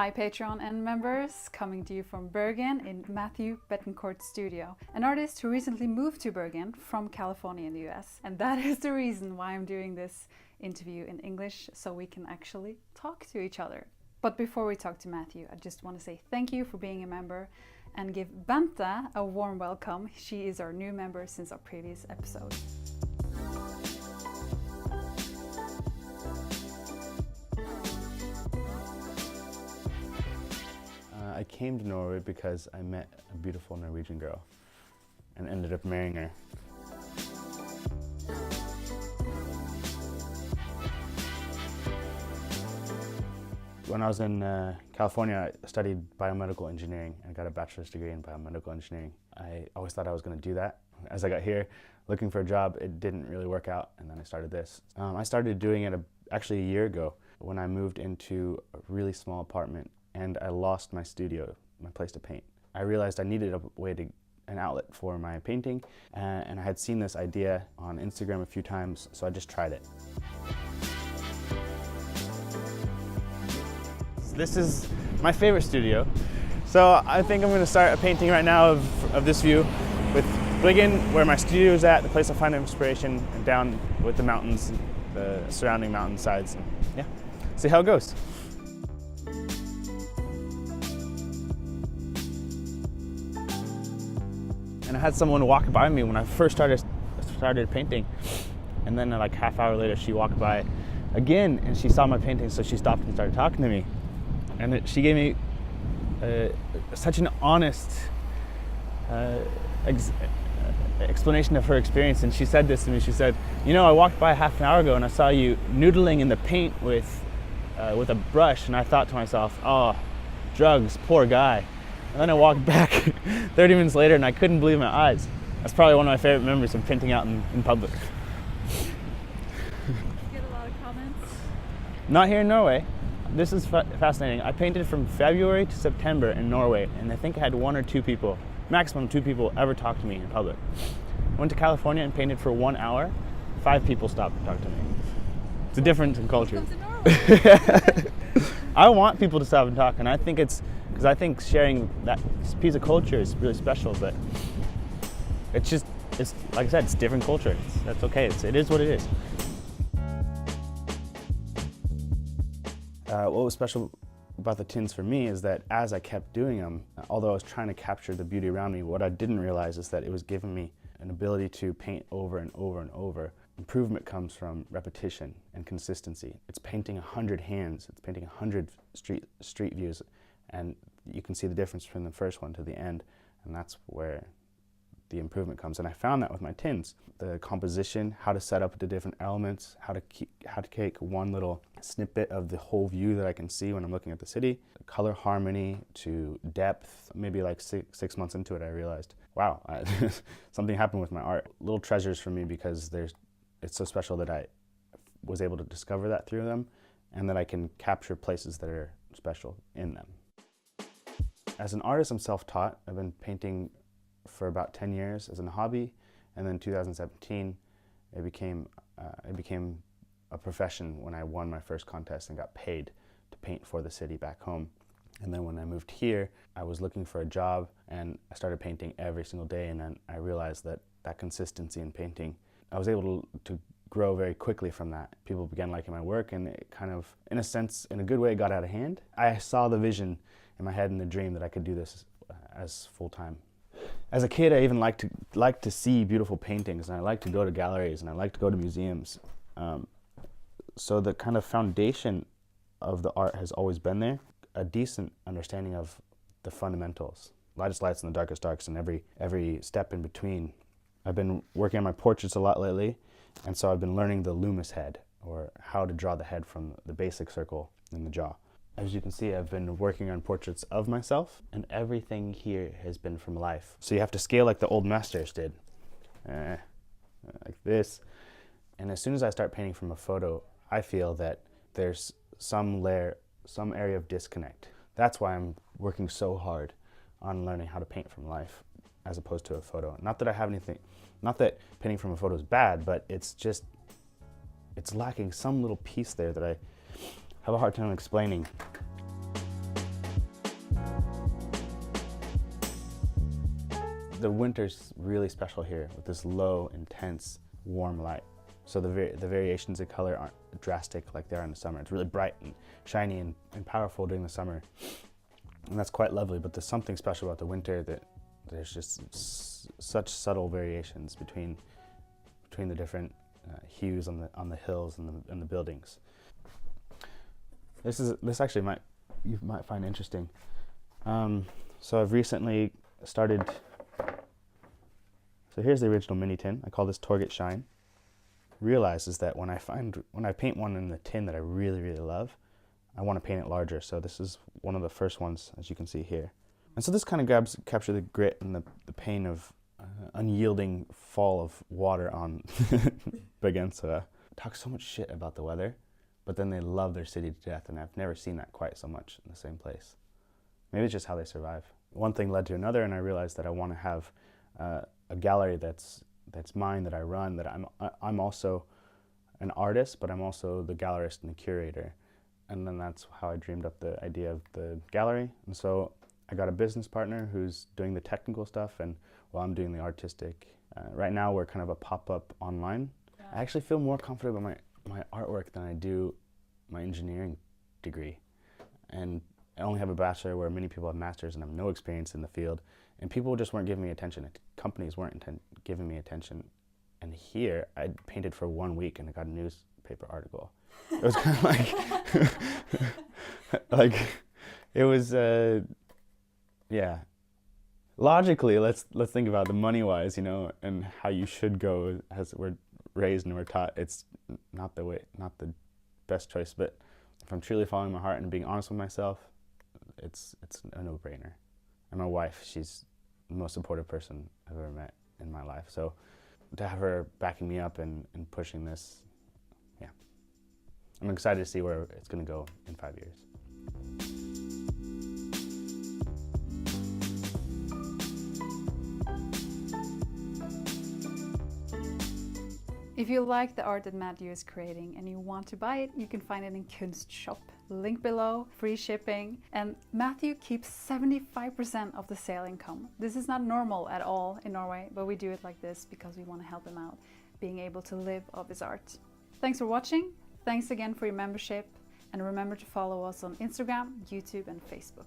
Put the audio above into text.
Hi Patreon and members, coming to you from Bergen in Matthew Betancourt's studio, an artist who recently moved to Bergen from California in the US. And that is the reason why I'm doing this interview in English, so we can actually talk to each other. But before we talk to Matthew, I just want to say thank you for being a member and give Bente a warm welcome. She is our new member since our previous episode. I came to Norway because I met a beautiful Norwegian girl and ended up marrying her. When I was in California, I studied biomedical engineering and got a bachelor's degree in biomedical engineering. I always thought I was going to do that. As I got here, looking for a job, it didn't really work out, and then I started this. I started doing it actually a year ago when I moved into a really small apartment and I lost my studio, my place to paint. I realized I needed an outlet for my painting, and I had seen this idea on Instagram a few times, so I just tried it. This is my favorite studio, so I think I'm going to start a painting right now of this view with Bergen, where my studio is at, the place I find inspiration, and down with the mountains, the surrounding mountain sides. Yeah, see how it goes. And I had someone walk by me when I first started painting, and then like half hour later she walked by again and she saw my painting, so she stopped and started talking to me. And she gave me such an honest explanation of her experience, and she said this to me. She said, "You know, I walked by half an hour ago and I saw you noodling in the paint with a brush, and I thought to myself, oh, drugs, poor guy." And then I walked back 30 minutes later and I couldn't believe my eyes. That's probably one of my favorite memories of painting out in public. You get a lot of comments? Not here in Norway. This is fascinating. I painted from February to September in Norway, and I think I had one or two people, maximum 2 people, ever talk to me in public. I went to California and painted for 1 hour. 5 people stopped and talked to me. It's a difference in culture. Welcome to Norway. I want people to stop and talk, and I think it's because I think sharing that piece of culture is really special, but it's like I said, it's different culture. That's okay. It is what it is. What was special about the tins for me is that as I kept doing them, although I was trying to capture the beauty around me, what I didn't realize is that it was giving me an ability to paint over and over and over. Improvement comes from repetition and consistency. It's painting 100 hands, it's painting 100 street views, and you can see the difference from the first one to the end, and that's where the improvement comes. And I found that with my tins. The composition, how to set up the different elements, how to take one little snippet of the whole view that I can see when I'm looking at the city, color harmony to depth. Maybe like six months into it, I realized, wow, something happened with my art. Little treasures for me, because it's so special that I was able to discover that through them, and that I can capture places that are special in them. As an artist, I'm self-taught. I've been painting for about 10 years as a hobby, and then 2017 it became a profession when I won my first contest and got paid to paint for the city back home. And then when I moved here, I was looking for a job, and I started painting every single day, and then I realized that consistency in painting, I was able to grow very quickly from that. People began liking my work, and it kind of, in a sense, in a good way, got out of hand. I saw the vision in my head and the dream that I could do this as full-time. As a kid, I even liked to see beautiful paintings, and I liked to go to galleries, and I liked to go to museums. So the kind of foundation of the art has always been there, a decent understanding of the fundamentals, lightest lights and the darkest darks, and every step in between. I've been working on my portraits a lot lately, and so I've been learning the loomis head, or how to draw the head from the basic circle in the jaw. As you can see, I've been working on portraits of myself, and everything here has been from life. So you have to scale like the old masters did, like this. And as soon as I start painting from a photo, I feel that there's some area of disconnect. That's why I'm working so hard on learning how to paint from life as opposed to a photo. Not that painting from a photo is bad, but it's lacking some little piece there that I have a hard time explaining. The winter's really special here with this low, intense, warm light. So the variations in color aren't drastic like they are in the summer. It's really bright and shiny and powerful during the summer. And that's quite lovely, but there's something special about the winter that there's just such subtle variations between the different hues on the hills and the buildings. This actually you might find interesting. So I've recently started. So here's the original mini tin. I call this Torget Shine. Realizes that when I paint one in the tin that I really, really love, I want to paint it larger. So this is one of the first ones, as you can see here. And so this kind of capture the grit and the pain of unyielding fall of water on Bergen. So talk so much shit about the weather, but then they love their city to death, and I've never seen that quite so much in the same place. Maybe it's just how they survive. One thing led to another, and I realized that I want to have a gallery that's mine, that I run, that I'm also an artist, but I'm also the gallerist and the curator. And then that's how I dreamed up the idea of the gallery. And so I got a business partner who's doing the technical stuff, and while I'm doing the artistic. Right now we're kind of a pop-up online. Yeah. I actually feel more confident about my artwork than I do my engineering degree. And I only have a bachelor where many people have masters and have no experience in the field. And people just weren't giving me attention. Companies weren't giving me attention. And here, I painted for 1 week and I got a newspaper article. It was kind of like, it was, yeah. Logically, let's think about the money-wise, and how you should go as we're raised and we're taught. It's not the best choice. But if I'm truly following my heart and being honest with myself, it's a no-brainer. And my wife, she's the most supportive person I've ever met in my life. So to have her backing me up and pushing this, yeah. I'm excited to see where it's going to go in 5 years. If you like the art that Matthew is creating and you want to buy it, you can find it in Kunzt shop. Link below, free shipping. And Matthew keeps 75% of the sale income. This is not normal at all in Norway, but we do it like this because we want to help him out, being able to live of his art. Thanks for watching. Thanks again for your membership. And remember to follow us on Instagram, YouTube, and Facebook.